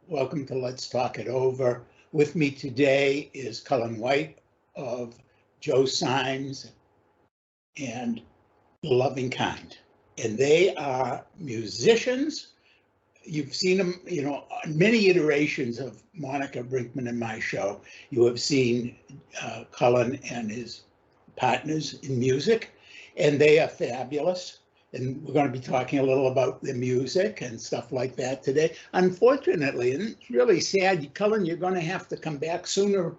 Welcome to Let's Talk It Over. With me today is Colin White of Joe Symes and The Loving Kind. And they are musicians. You've seen them, on many iterations of Monica Brinkman and my show. You have seen Colin and his partners in music, and they are fabulous. And we're going to be talking a little about the music and stuff like that today. Unfortunately, and it's really sad, Cullen, you're going to have to come back sooner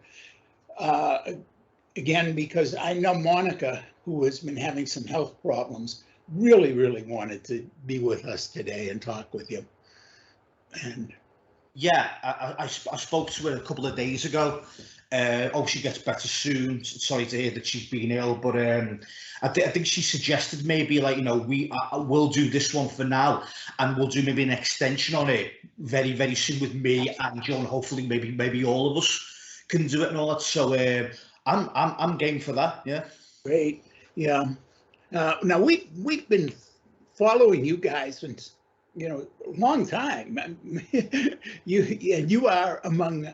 again, because I know Monica, who has been having some health problems, really, really wanted to be with us today and talk with you. And yeah, I spoke to her a couple of days ago. She gets better soon. Sorry to hear that she's been ill, but I think she suggested maybe we'll do this one for now, and we'll do maybe an extension on it very, very soon with me and John. Hopefully, maybe all of us can do it and all that. So I'm game for that. Yeah. Great. Yeah. Now we've been following you guys since a long time. You are among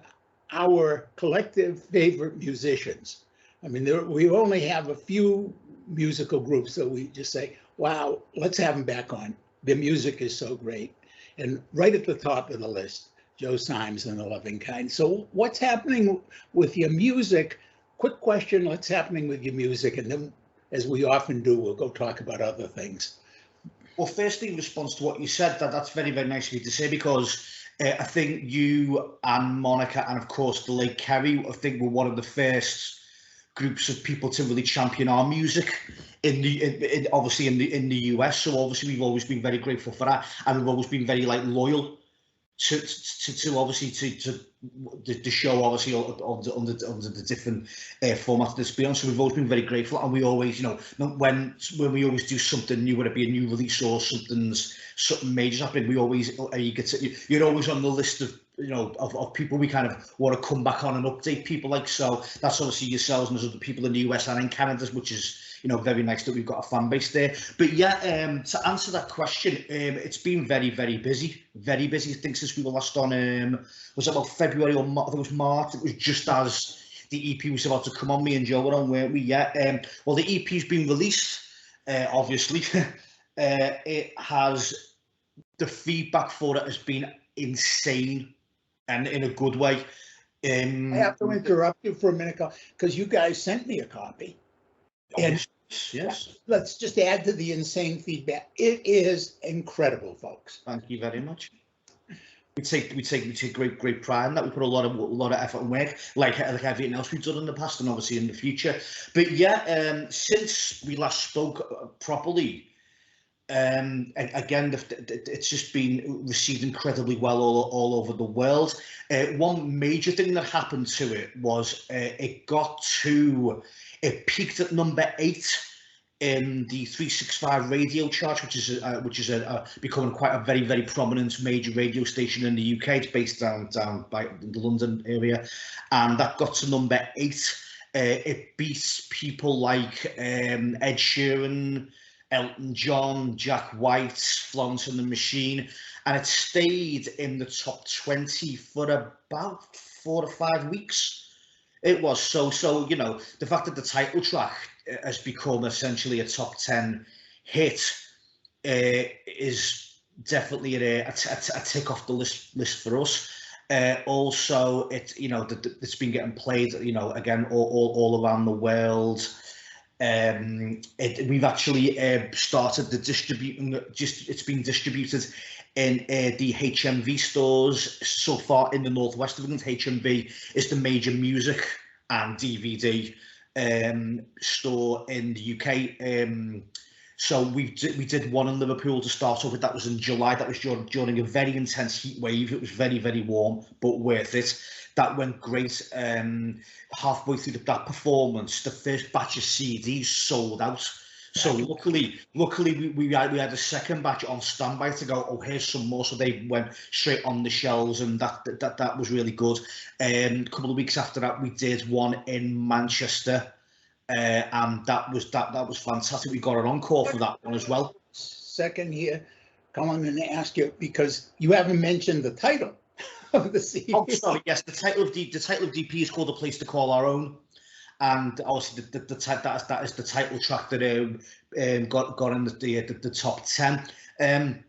our collective favorite musicians. I mean, we only have a few musical groups that we just say, wow, let's have them back on. The music is so great. And right at the top of the list, Joe Symes and The Loving Kind. So what's happening with your music? Quick question, what's happening with your music? And then, as we often do, we'll go talk about other things. Well, firstly, in response to what you said, that's very, very nice of you to say, because I think you and Monica and, of course, the late Kerry, I think, were one of the first groups of people to really champion our music obviously in the US. So obviously we've always been very grateful for that, and we've always been very loyal to obviously to the show, obviously under the different formats that's been on. So we've always been very grateful, and we always, when we always do something new, whether it be a new release or something major happening, we always you're always on the list of of people we kind of want to come back on and update people like. So that's obviously yourselves and there's other people in the US and in Canada, which is very nice that we've got a fan base there. But yeah, to answer that question, it's been very, very busy, very busy. I think since we were last on, was it about February or I think it was March. It was just as the EP was about to come on. Me and Joe were on, weren't we? Yeah. Well, the EP's been released. Obviously, it has. The feedback for it has been insane, and in a good way. I have to interrupt you for a minute, because you guys sent me a copy. And yes, let's just add to the insane feedback. It is incredible, folks. Thank you very much. We take great pride in that. We put a lot of effort and work, like everything else we've done in the past, and obviously in the future. But yeah, since we last spoke properly, again, it's just been received incredibly well all over the world. One major thing that happened to it was it peaked at number 8 in the 365 radio chart, which is becoming quite a very, very prominent major radio station in the UK. It's based down by the London area, and that got to number 8. It beats people like Ed Sheeran, Elton John, Jack White, Florence and the Machine, and it stayed in the top 20 for about 4 to 5 weeks. It was so the fact that the title track has become essentially a top 10 hit is definitely a tick off the list for us. Also, it's been getting played again all around the world. We've actually started the distributing. It's been distributed in the HMV stores so far in the northwest of England. HMV is the major music and DVD store in the UK. So we did one in Liverpool to start off with. That was in July. That was during a very intense heat wave. It was very, very warm, but worth it. That went great. Halfway through that performance, the first batch of CDs sold out. So luckily we had a second batch on standby to go, oh, here's some more. So they went straight on the shelves, and that was really good. A couple of weeks after that, we did one in Manchester, and that was fantastic. We got an encore for that one as well. Second here, Colin, and ask you, because you haven't mentioned the title of the CD. Oh, sorry. Yes, the title of DP is called "A Place to Call Our Own," and obviously that is the title track that got in the top 10.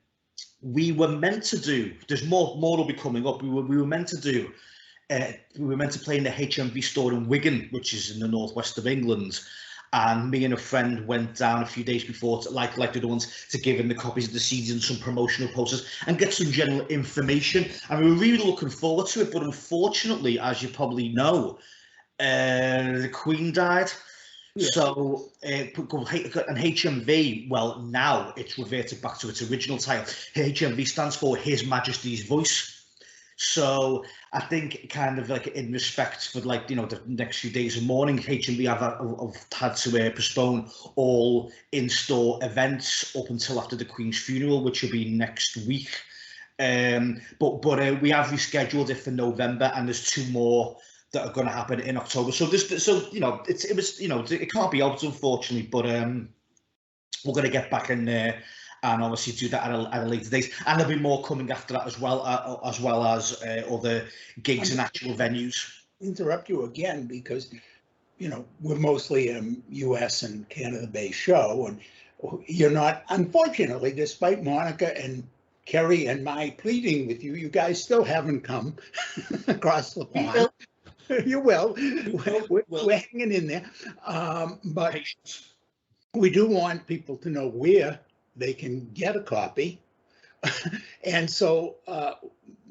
We were meant to do. There's more will be coming up. We were meant to do. We were meant to play in the HMV store in Wigan, which is in the northwest of England. And me and a friend went down a few days before, like the other ones, to give him the copies of the CDs and some promotional posters and get some general information. And we were really looking forward to it. But unfortunately, as you probably know, the Queen died. Yeah. So, and HMV, well, now it's reverted back to its original title. HMV stands for His Majesty's Voice. So I think kind of like in respect for like, the next few days of mourning, HMV have had to postpone all in-store events up until after the Queen's funeral, which will be next week. But we have rescheduled it for November, and there's 2 more that are going to happen in October. So it can't be helped, unfortunately, but we're going to get back in there and obviously do that at a later date, and there'll be more coming after that as well as other gigs and actual venues. Interrupt you again because we're mostly a US and Canada-based show, and you're not, unfortunately, despite Monica and Kerry and my pleading with you, you guys still haven't come across the pond. You will. We're hanging in there, but we do want people to know where they can get a copy. And so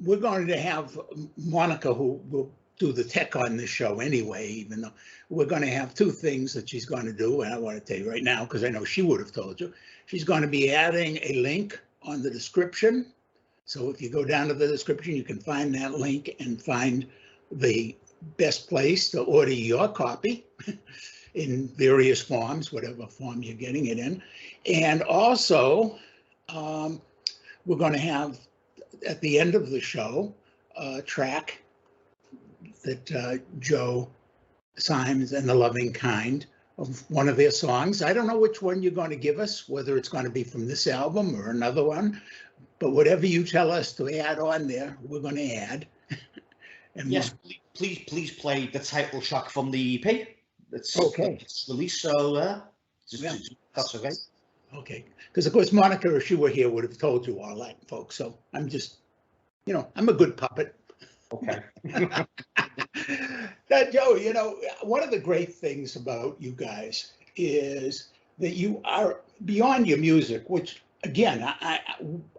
we're going to have Monica, who will do the tech on this show anyway, even though we're going to have 2 things that she's going to do. And I want to tell you right now, because I know she would have told you, she's going to be adding a link on the description. So if you go down to the description, you can find that link and find the best place to order your copy in various forms, whatever form you're getting it in. And also, we're going to have, at the end of the show, a track that Joe Symes and the Loving Kind, of one of their songs. I don't know which one you're going to give us, whether it's going to be from this album or another one, but whatever you tell us to add on there, we're going to add. And yes, please play the title track from the EP. It's okay. It's released, so that's okay. Okay, because of course Monica, if she were here, would have told you all that, folks. So I'm just, I'm a good puppet. Okay. Now, Joe, one of the great things about you guys is that you are beyond your music, which again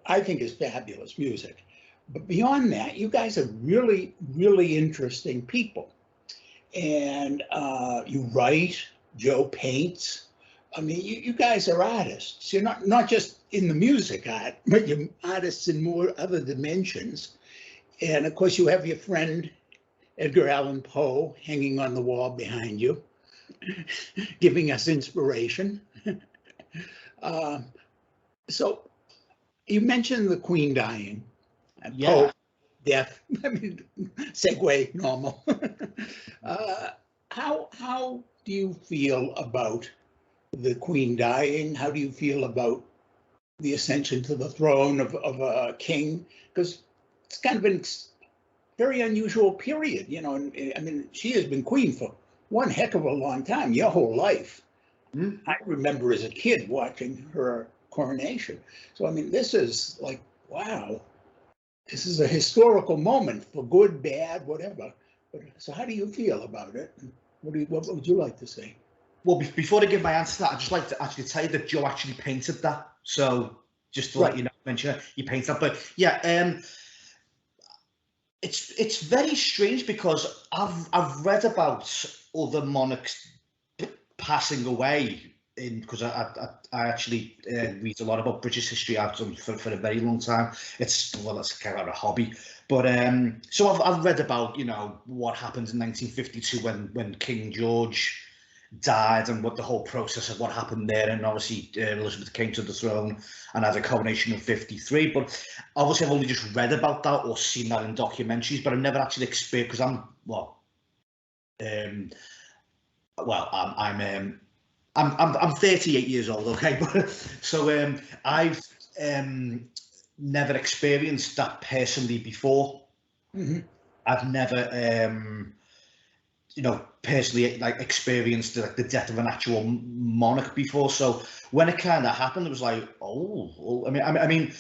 I think is fabulous music. But beyond that, you guys are really, really interesting people. And you write, Joe paints. I mean, you guys are artists. You're not just in the music art, but you're artists in more other dimensions. And of course, you have your friend Edgar Allan Poe hanging on the wall behind you, giving us inspiration. So you mentioned the Queen dying. Yeah. Poe, death. I mean, segue normal. How do you feel about the Queen dying? How do you feel about the ascension to the throne of a king? Because it's kind of been a very unusual period, I mean, she has been queen for one heck of a long time, your whole life. Mm-hmm. I remember as a kid watching her coronation. So, I mean, this is like, wow, this is a historical moment for good, bad, whatever. But, so how do you feel about it? What would you like to say? Well, before I give my answer to that, I'd just like to actually tell you that Joe actually painted that. So just to let you know, mention it, he painted that. But yeah, it's very strange because I've read about other monarchs passing away because I actually read a lot about British history. I've done for a very long time. It's kind of a hobby. But so I've read about what happened in 1952 when King George died and what the whole process of what happened there, and obviously Elizabeth came to the throne and had a coronation in 53. But obviously I've only just read about that or seen that in documentaries, but I've never actually experienced, because I'm 38 years old, okay, but so I've never experienced that personally before. Mhm. I've never, you know, personally like experienced like the death of an actual monarch before. So when it kind of happened, it was like, oh, I mean,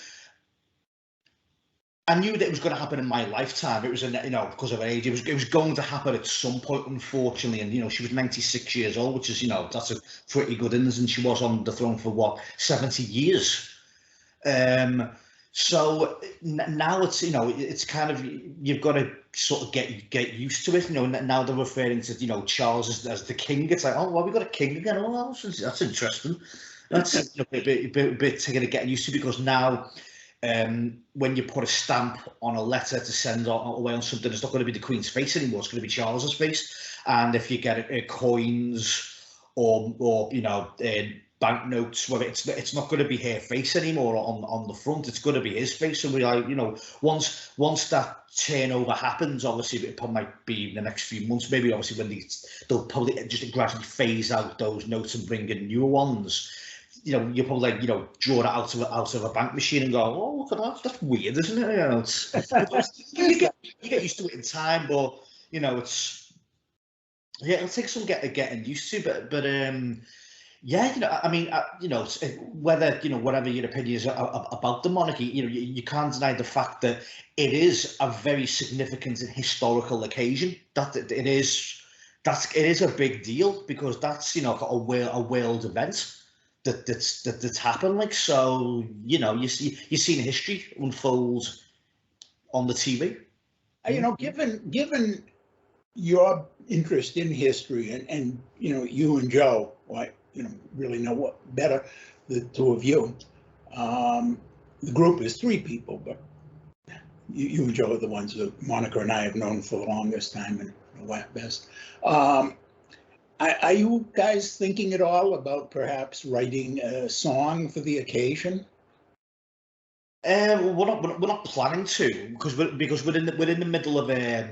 I knew that it was going to happen in my lifetime. It was, you know, because of her age, it was going to happen at some point, unfortunately. And, you know, she was 96 years old, which is, you know, that's a pretty good innings. And she was on the throne for what, 70 years. So now it's, you know, it's kind of, you've got to sort of get used to it. You know, now they're referring to, you know, Charles as the king. It's like, oh, well, we got a king again. Oh, well, that's interesting. That's a bit to get used to, because now, when you put a stamp on a letter to send away on something, it's not going to be the Queen's face anymore. It's going to be Charles's face. And if you get coins or you know, banknotes, well, it's not going to be her face anymore on the front. It's going to be his face. And we like, you know, once that turnover happens, obviously it probably might be in the next few months. Maybe obviously when they'll probably just gradually phase out those notes and bring in newer ones. You know, you probably like, you know, draw it out of a bank machine and go, oh, look at that, that's weird, isn't it? You know, you get used to it in time, but you know, it'll take some getting used to. But yeah, you know, I mean, you know, whether, you know, whatever your opinion is about the monarchy, you know, you can't deny the fact that it is a very significant and historical occasion. That it is a big deal, because that's, you know, a world event that's happened. Like, so, you know, you've seen history unfold on the TV. You know, given your interest in history, and you know, you and Joe, well, you know, really know what better, the two of you. The group is 3 people, but you and Joe are the ones that Monica and I have known for the longest time and know best. Are you guys thinking at all about perhaps writing a song for the occasion? We're not planning to, because we're in the middle of I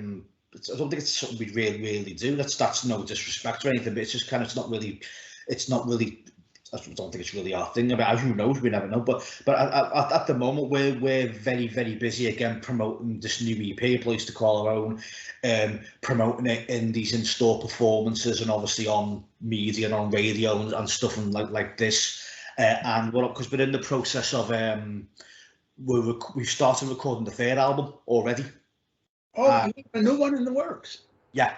don't think it's something we really do. That's no disrespect or anything, but it's just kind of, it's not really. I don't think it's really our thing. About who knows, we never know. But at the moment, we're very busy again promoting this new EP, A Place to Call Our Own, promoting it in these in-store performances, and obviously on media and on radio and stuff and like this. And because we're in the process of we've started recording the 3rd album already. Oh, a new one in the works. Yeah,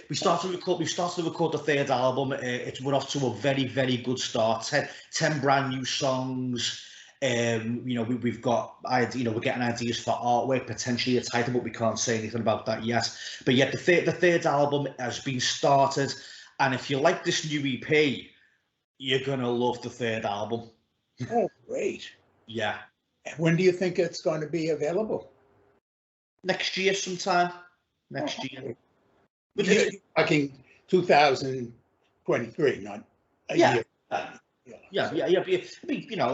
we started to record the 3rd album. We're off to a very good start. 10 brand new songs. You know, we've got, you know, we're getting ideas for artwork, potentially a title, but we can't say anything about that yet. But yet the 3rd album has been started, and if you like this new EP, you're gonna love the 3rd album. Oh, great! Yeah. When do you think it's going to be available? Next year, sometime. Next year. You're talking 2023, not a year. Yeah. You know,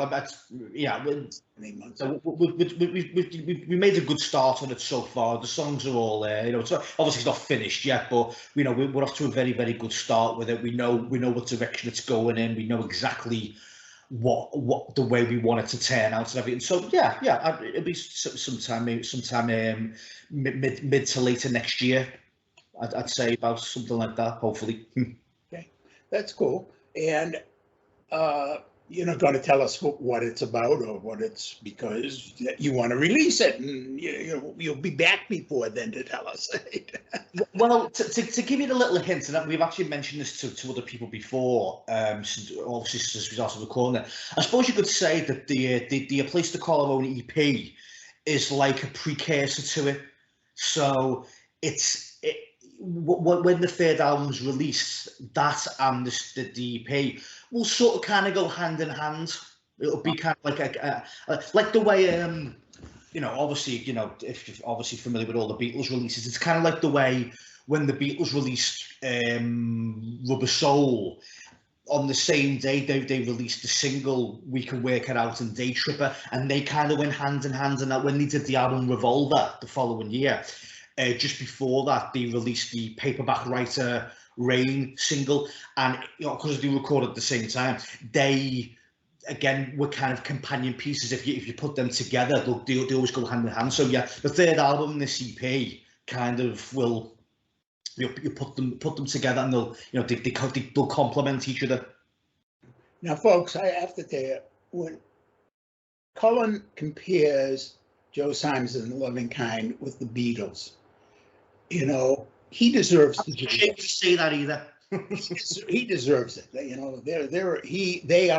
months. So we made a good start on it so far. The songs are all there. You know, it's obviously it's not finished yet, but you know, we're off to a very good start with it. We know what direction it's going in. We know exactly what the way we want it to turn out and everything. So yeah, it'll be sometime mid to later next year. I'd say about something like that, hopefully. Okay, that's cool. And you're not going to tell us what it's about or what it's because you want to release it, and you'll be back before then to tell us. Well, to give you a little hint, and we've actually mentioned this to other people before, obviously since we started recording it. I suppose you could say that the A Place to Call Our Own EP is like a precursor to it. So when the 3rd album's released, that and the EP will sort of kind of go hand in hand. It'll be kind of like the way you know, obviously, you know, if you're obviously familiar with all the Beatles releases, it's kind of like the way when the Beatles released Rubber Soul, on the same day they released the single We Can Work It Out and Day Tripper, and they kind of went hand in hand. And that when they did the album Revolver the following year, just before that, they released the Paperback Writer Rain single, and you know, because they recorded at the same time, they again, were kind of companion pieces. If you put them together, they always go hand in hand. So yeah, the third album, this EP, kind of will you put them together, and they'll complement each other. Now, folks, I have to tell you, when Colin compares Joe Symes and the Loving Kind with the Beatles, you know, he deserves to do Shame to say that either. He deserves it. You know, they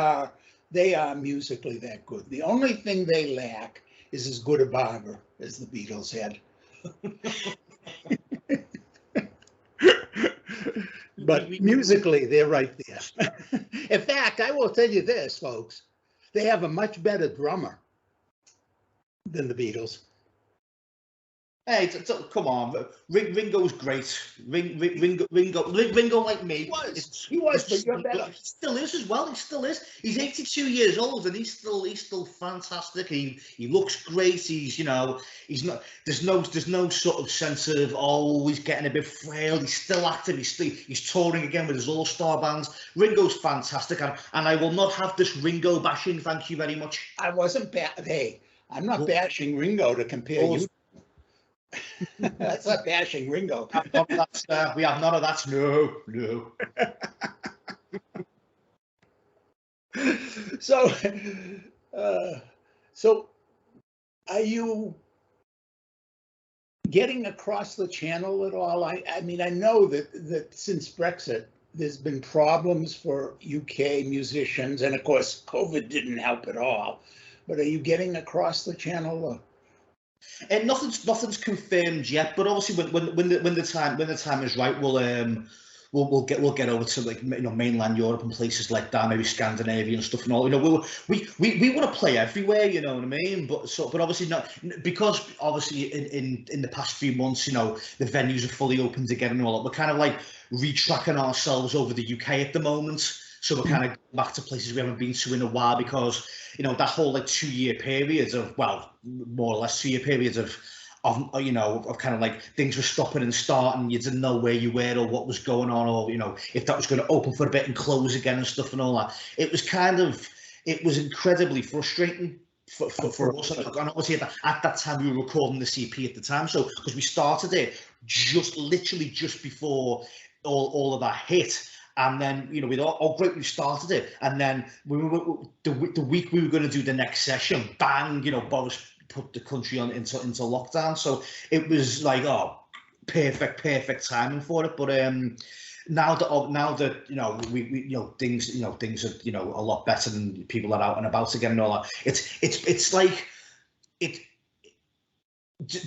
are musically that good. The only thing they lack is as good a barber as the Beatles had. But musically, they're right there. In fact, I will tell you this, folks. They have a much better drummer than the Beatles. Hey, come on, Ringo's great. Ringo like me. He was, but you're better. He still is as well. He still is. He's 82 years old, and he's still fantastic. He looks great. He's not. There's no sort of sense of he's getting a bit frail. He's still active. He's touring again with his all-star bands. Ringo's fantastic, and I will not have this Ringo bashing. Thank you very much. I wasn't Hey, I'm not bashing Ringo to compare you. That's not bashing Ringo. We have none of that. No. So, are you getting across the channel at all? I mean, I know that since Brexit, there's been problems for UK musicians, and of course, COVID didn't help at all. But are you getting across the channel? And nothing's confirmed yet, but obviously when the time is right, we'll get over to, like, mainland Europe and places like that, maybe Scandinavia and stuff and all. We want to play everywhere, you know what I mean? But obviously not, because obviously in the past few months, the venues are fully open again and all that. We're kind of like retracking ourselves over the UK at the moment. So we're kind of back to places we haven't been to in a while, because that whole like 2-year period of, well, more or less 2-year periods of kind of like things were stopping and starting. You didn't know where you were or what was going on, or if that was going to open for a bit and close again and stuff and all that. It was incredibly frustrating for us. And obviously at that time we were recording the CP at the time, so because we started it literally just before all of that hit. And then, we thought, great, we started it. And then the week we were going to do the next session, bang, Boris put the country into lockdown. So it was like, perfect timing for it. But now that we things are a lot better, and people are out and about again and all that. It's like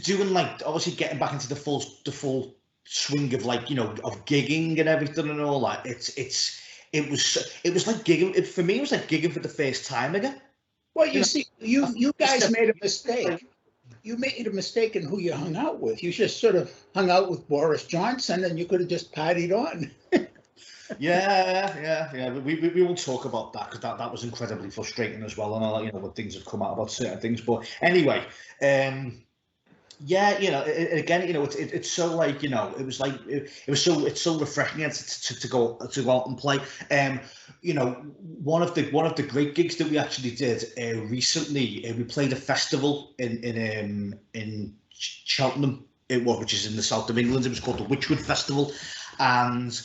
doing, like, obviously getting back into the full swing of, like, of gigging and everything and all that. It was like gigging. For me, it was like gigging for the first time again. Well, you see, you guys made a mistake. You made a mistake in who you hung out with. You just sort of hung out with Boris Johnson, and you could have just partied on. Yeah. We won't talk about that, because that was incredibly frustrating as well, and all that, when things have come out about certain things. But anyway, yeah, again, it's so, like, it's so refreshing to go out and play. One of the great gigs that we actually did recently, we played a festival in Cheltenham, which is in the south of England. It was called the Witchwood Festival, and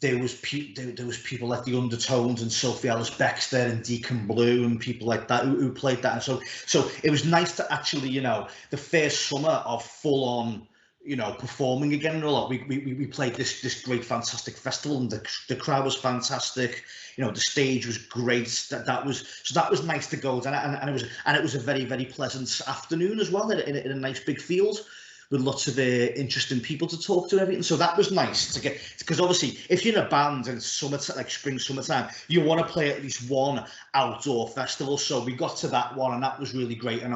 there was people like the Undertones and Sophie Ellis-Bextor and Deacon Blue and people like that who played that. And so it was nice to actually, the first summer of full on, performing again and all that. We played this great, fantastic festival, and the crowd was fantastic. The stage was great. That was nice to go down, and it was a very, very pleasant afternoon as well, in a nice big field, with lots of interesting people to talk to and everything. So that was nice to get, because obviously if you're in a band in summertime, like summertime, you want to play at least one outdoor festival. So we got to that one, and that was really great. And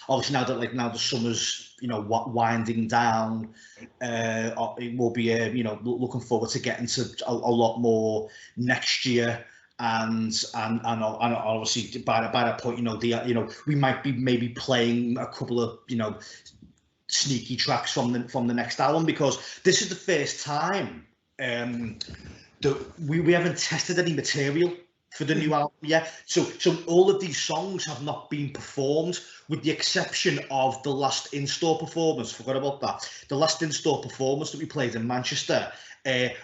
obviously now the summer's winding down, it will be looking forward to getting to a lot more next year. And obviously by that point, we might be maybe playing a couple of sneaky tracks from the next album, because this is the first time that we haven't tested any material For the new album, yeah. So all of these songs have not been performed, with the exception of the last in-store performance. Forgot about that. The last in-store performance that we played in Manchester.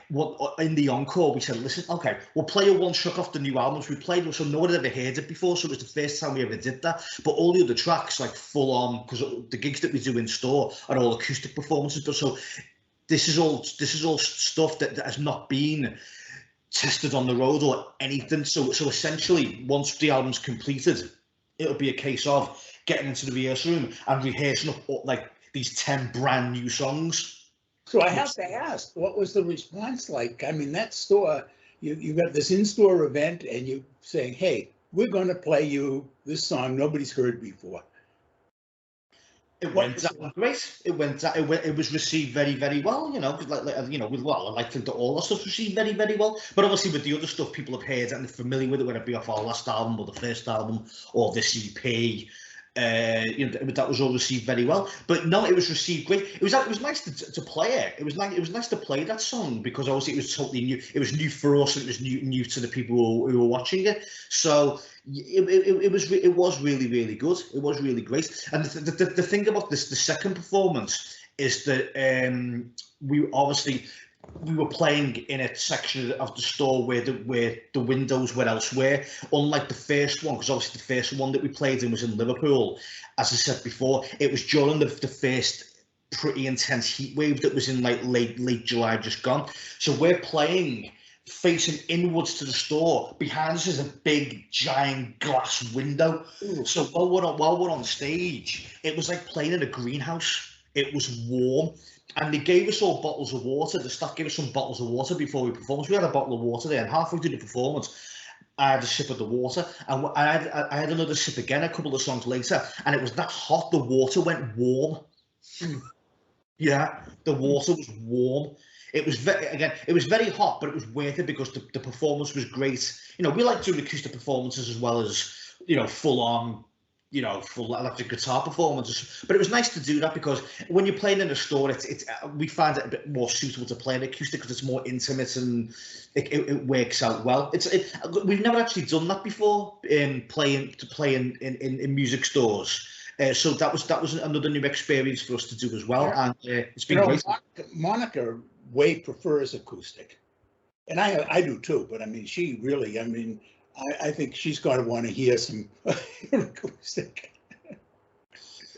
What in the encore we said, listen, okay, we'll play a one track off the new albums we played, so no one had ever heard it before, so it was the first time we ever did that. But all the other tracks, like full on, because the gigs that we do in store are all acoustic performances. But so this is all stuff that has not been tested on the road or anything. So essentially, once the album's completed, it'll be a case of getting into the rehearsal room and rehearsing up like these 10 brand new songs. So I have to ask, what was the response like? I mean, that store, you got this in-store event and you saying, hey, we're going to play you this song nobody's heard before. It went great. It was received very, very well. You know, I think that all our stuff received very, very well. But obviously, with the other stuff, people have heard and they're familiar with it, whether it be off our last album or the first album or this EP. That was all received very well. But no, it was received great. It was nice to play it. It was nice to play that song because obviously it was totally new. It was new for us and it was new to the people who were watching it. So it was really, really good. It was really great. And the thing about this, the second performance, is that we were playing in a section of the store where the windows were elsewhere, unlike the first one, because obviously the first one that we played in was in Liverpool. As I said before, it was during the first pretty intense heat wave that was in like late July just gone. So we're playing facing inwards to the store. Behind us is a big giant glass window. Ooh. So while we're on stage, it was like playing in a greenhouse. It was warm. And they gave us all bottles of water. The staff gave us some bottles of water before we performed. So we had a bottle of water there, and halfway through the performance, I had a sip of the water, and I had another sip again a couple of songs later, and it was that hot. The water went warm. Yeah, the water was warm. It was very hot, but it was worth it because the performance was great. You know, we like doing acoustic performances as well as, you know, full on, you know, full electric guitar performances. But it was nice to do that because when you're playing in a store, we find it a bit more suitable to play an acoustic because it's more intimate and it works out well. We've never actually done that before, playing in music stores. So that was another new experience for us to do as well, yeah. And it's been great. Monica way prefers acoustic, and I do too. But I mean, she really, I think she's going to want to hear some acoustic.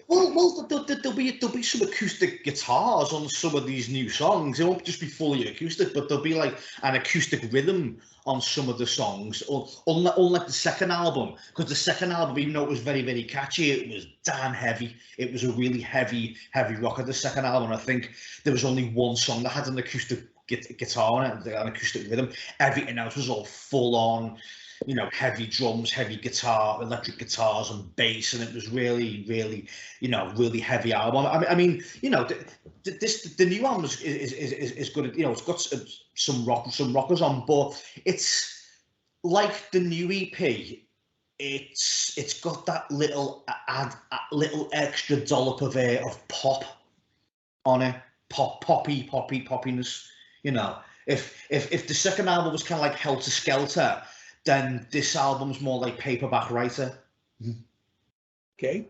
Well, there'll be some acoustic guitars on some of these new songs. It won't just be fully acoustic, but there'll be like an acoustic rhythm on some of the songs, unlike the second album, because the second album, even though it was very, very catchy, it was damn heavy. It was a really heavy rocker. The second album, I think there was only one song that had an acoustic guitar on it, an acoustic rhythm. Everything else was all full on, you know, heavy drums, heavy guitar, electric guitars and bass, and it was really, really, you know, really heavy album. I mean, you know, the new album is good. You know, it's got some rockers on, but it's like the new EP. It's got that little extra dollop of pop on it, poppiness. You know, if the second album was kind of like Helter Skelter, then this album's more like Paperback Writer. Okay.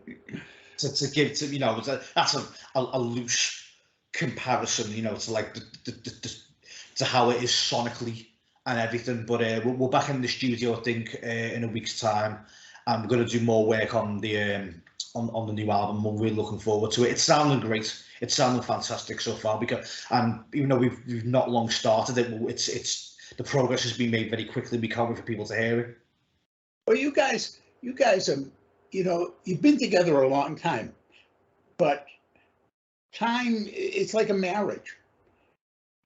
To give to, you know, that's a loose comparison, you know, to like to how it is sonically and everything. But we're back in the studio, I think, in a week's time, and we're going to do more work on the new album. We're really looking forward to it. It's sounding great. It's sounding fantastic so far. And even though we've not long started it, it's the progress has been made very quickly. We can't wait for people to hear it. Well, you guys are, you know, you've been together a long time, but time, it's like a marriage.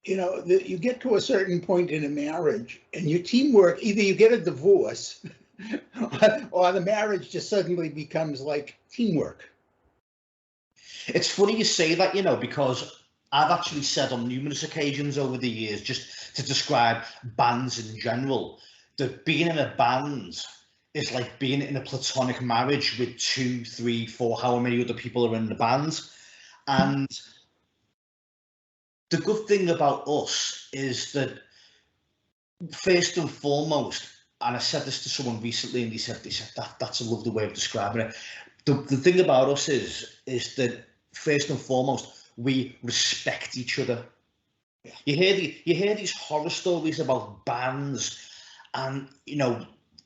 You know, you get to a certain point in a marriage and your teamwork, either you get a divorce or the marriage just suddenly becomes like teamwork. It's funny you say that, you know, because I've actually said on numerous occasions over the years, just to describe bands in general, that being in a band is like being in a platonic marriage with 2, 3, 4, however many other people are in the band. And the good thing about us is that, first and foremost, I said this to someone recently, and they said that's a lovely way of describing it. The thing about us is that first and foremost, we respect each other. You hear these horror stories about bands, and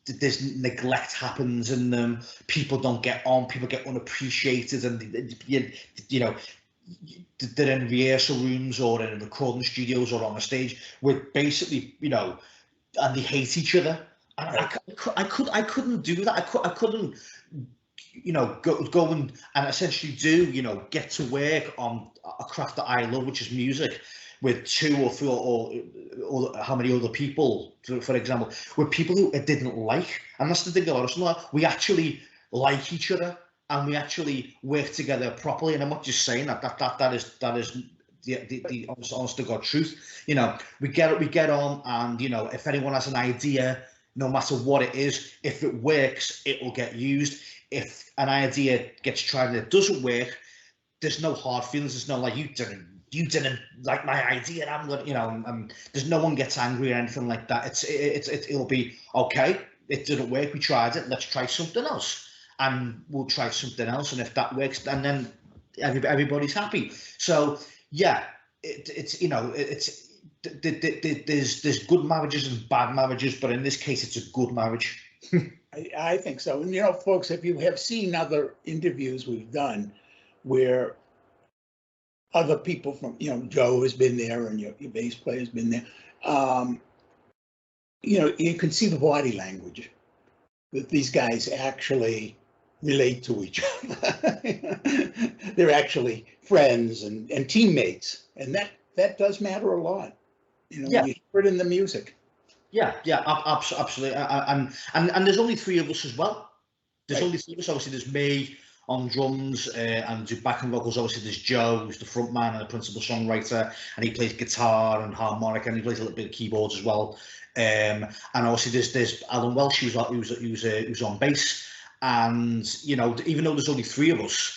there's neglect happens in them. People don't get on. People get unappreciated, and they're in rehearsal rooms or in recording studios or on a stage with basically, and they hate each other. And I couldn't do that. I couldn't, go and essentially get to work on a craft that I love, which is music, with 2 or 3 or how many other people, for example, with people who I didn't like. And that's the thing about us. We actually like each other, and we actually work together properly. And I'm not just saying that is the honest to God truth. We get on, and if anyone has an idea, no matter what it is, if it works, it will get used. If an idea gets tried and it doesn't work, there's no hard feelings. There's no like you didn't like my idea, and I'm gonna, there's no one gets angry or anything like that. It'll be okay. It didn't work. We tried it. Let's try something else. And we'll try something else, and if that works, and then everybody's happy. So yeah, there's good marriages and bad marriages, but in this case, it's a good marriage. I think so. And folks, if you have seen other interviews we've done where other people from, Joe has been there and your bass player has been there, you can see the body language that these guys actually relate to each other. They're actually friends and teammates, and that does matter a lot. You hear it in the music. Yeah, absolutely. And there's only 3 of us as well. There's only 3 of us. Obviously, there's me on drums and do backing vocals. Obviously, there's Joe, who's the front man and the principal songwriter, and he plays guitar and harmonica, and he plays a little bit of keyboards as well. And obviously, there's Alan Welsh, who's on bass. And even though there's only 3 of us,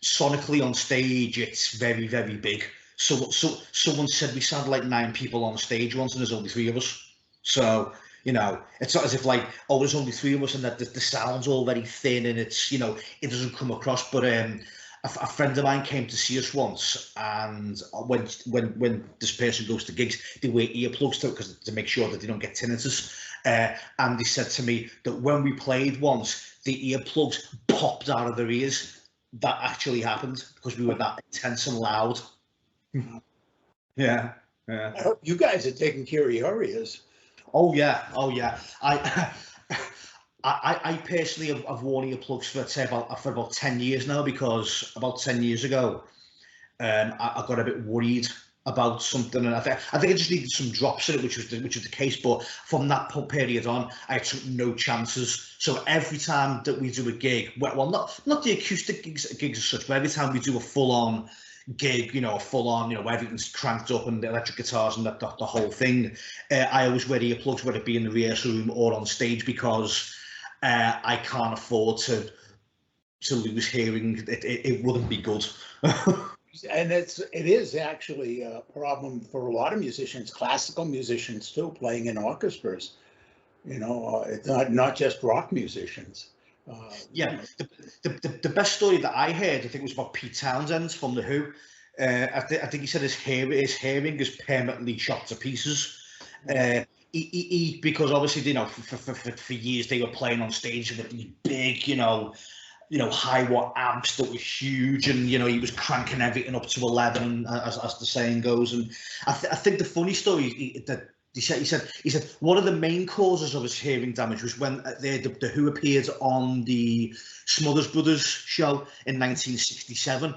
sonically on stage, it's very, very big. So someone said we sound like 9 people on stage once, and there's only 3 of us. So it's not as if like, oh, there's only 3 of us, and that the sound's all very thin, and it's it doesn't come across. But a friend of mine came to see us once, and when this person goes to gigs, they wear earplugs to make sure that they don't get tinnitus. And they said to me that when we played once, the earplugs popped out of their ears. That actually happened because we were that intense and loud. Yeah. I hope you guys are taking care of your ears. Oh yeah. I personally have worn earplugs for about 10 years now, because about 10 years ago, I got a bit worried about something, and I think I just needed some drops in it, which was the case. But from that period on, I took no chances. So every time that we do a gig, well, not the acoustic gigs as such, but every time we do a full-on gig, a full-on, where everything's cranked up and the electric guitars and the whole thing, I always wear earplugs, whether it be in the rehearsal room or on stage, because I can't afford to lose hearing. It wouldn't be good. And it is actually a problem for a lot of musicians, classical musicians too, playing in orchestras. It's not just rock musicians. The best story that I heard, I think, was about Pete Townsend from The Who. I think he said his hearing is permanently shot to pieces. Because obviously, for years they were playing on stage with these big, high watt amps that were huge, and he was cranking everything up to 11, as the saying goes. And I think the funny story that he said one of the main causes of his hearing damage was when the Who appeared on the Smothers Brothers show in 1967.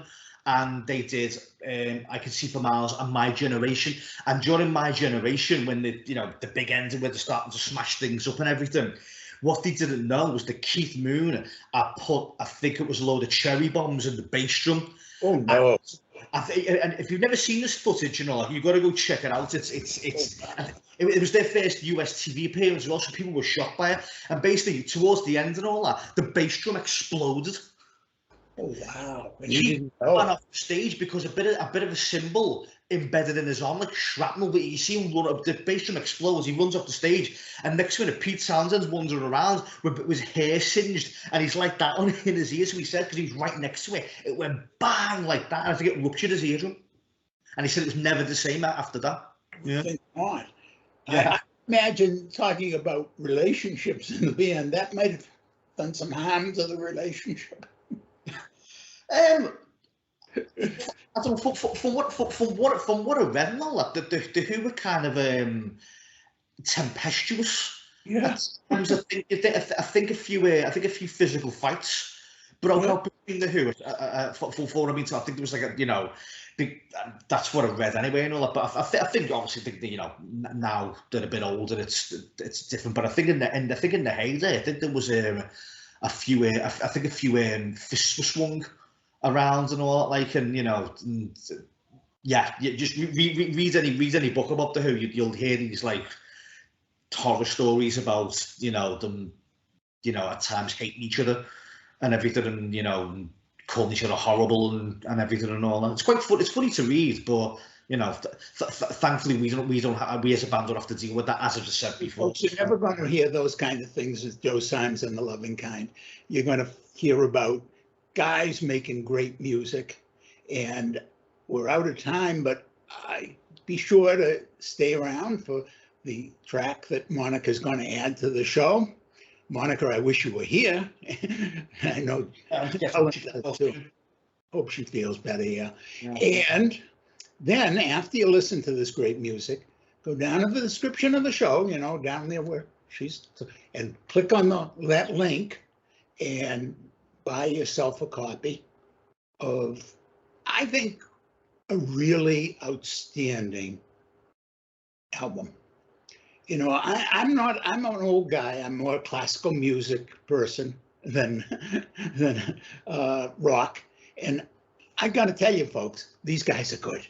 And they did I Can See for Miles and My Generation. And during My Generation, when the big ending where they're starting to smash things up and everything, what they didn't know was that Keith Moon had put, I think it was a load of cherry bombs in the bass drum. Oh no! And if you've never seen this footage, you've got to go check it out. It was their first US TV appearance as well, so people were shocked by it. And basically, towards the end and all that, the bass drum exploded. Oh wow! And He you didn't ran know. off the stage because a bit of a symbol embedded in his arm, like shrapnel. But you see him run up, the bass drum explodes. He runs off the stage, and next minute Pete Townsend's wandering around with his hair singed, and he's like that on in his ear. So he said, because he was right next to it, it went bang like that, and I think it ruptured his eardrum. And he said it was never the same after that. Yeah. Thank God. Yeah. I imagine talking about relationships in the band, that might have done some harm to the relationship. I don't know, from what I read and all that, the Who were kind of tempestuous. Yeah. I think a few physical fights broke out between the Who. For what I mean, I think there was like that's what I read anyway and all that. But I think obviously now they're a bit older, it's different. But I think in the heyday, I think there was a few fists were swung around and all that, like, and you just read any book about the Who, you'll hear these like horror stories about them at times hating each other and everything, and calling each other horrible and everything and all that. It's quite fun. It's funny to read, but thankfully we as a band don't have to deal with that, as I just said before. Folks, you're never going to hear those kind of things with Joe Symes and the Loving Kind. You're going to hear about guys making great music, and we're out of time, but be sure to stay around for the track that Monica's going to add to the show. Monica, I wish you were here. I know Colin does too. Hope she feels better, yeah. And then after you listen to this great music, go down to the description of the show, down there where and click on that link and buy yourself a copy of, I think, a really outstanding album. I'm an old guy. I'm more a classical music person than rock. And I got to tell you, folks, these guys are good.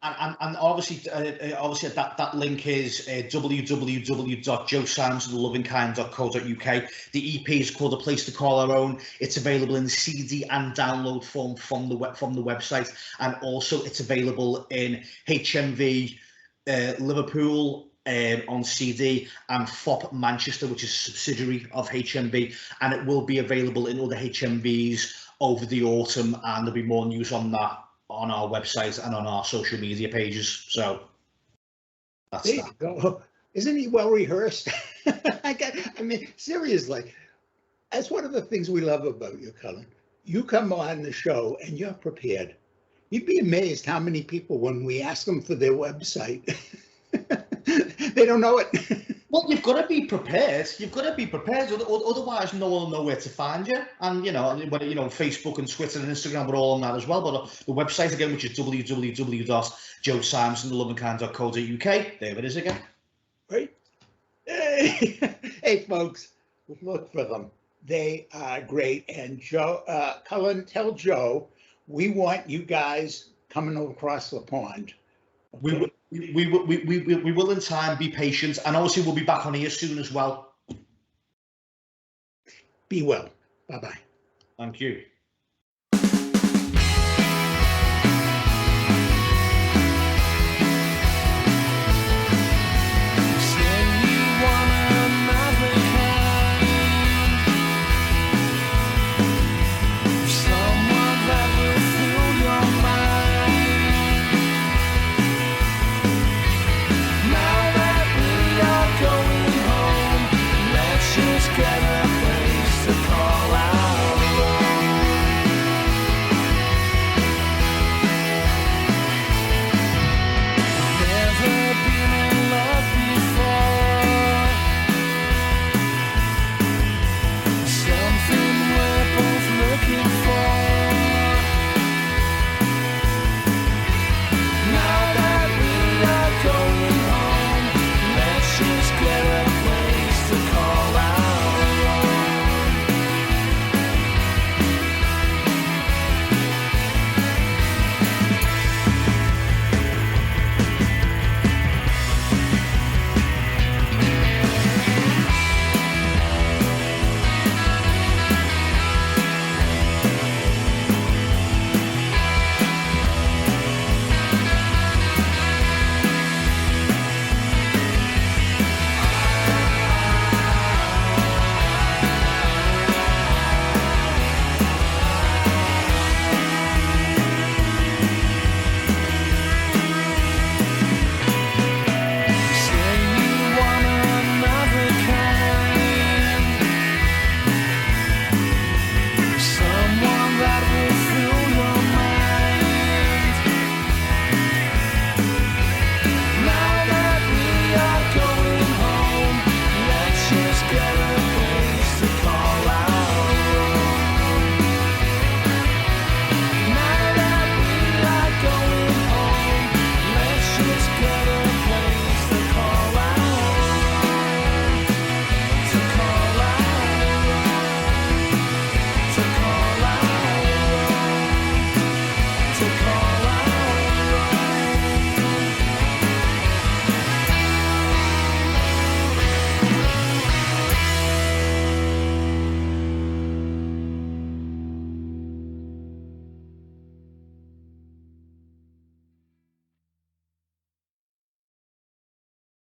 And obviously that link is www.joesimesandthelovingkind.co.uk. The EP is called A Place to Call Our Own. It's available in CD and download form from the website, and also it's available in HMV Liverpool on CD, and FOP Manchester, which is a subsidiary of HMV, and it will be available in other HMVs over the autumn, and there'll be more news on that on our website and on our social media pages. So that's there you go. Isn't he well rehearsed? I mean, seriously, that's one of the things we love about you, Colin. You come on the show and you're prepared. You'd be amazed how many people, when we ask them for their website, they don't know it. Well, you've got to be prepared. You've got to be prepared. Otherwise, no one will know where to find you. And Facebook and Twitter and Instagram, we're all on that as well. But the website again, which is www.joesimesandthelovingkind.co.uk. There it is again. Right. Hey, folks, look for them. They are great. And Joe, Colin, tell Joe, we want you guys coming across the pond. Okay? We will in time. Be patient, and obviously we'll be back on here soon as well. Be well. Bye-bye. Thank you.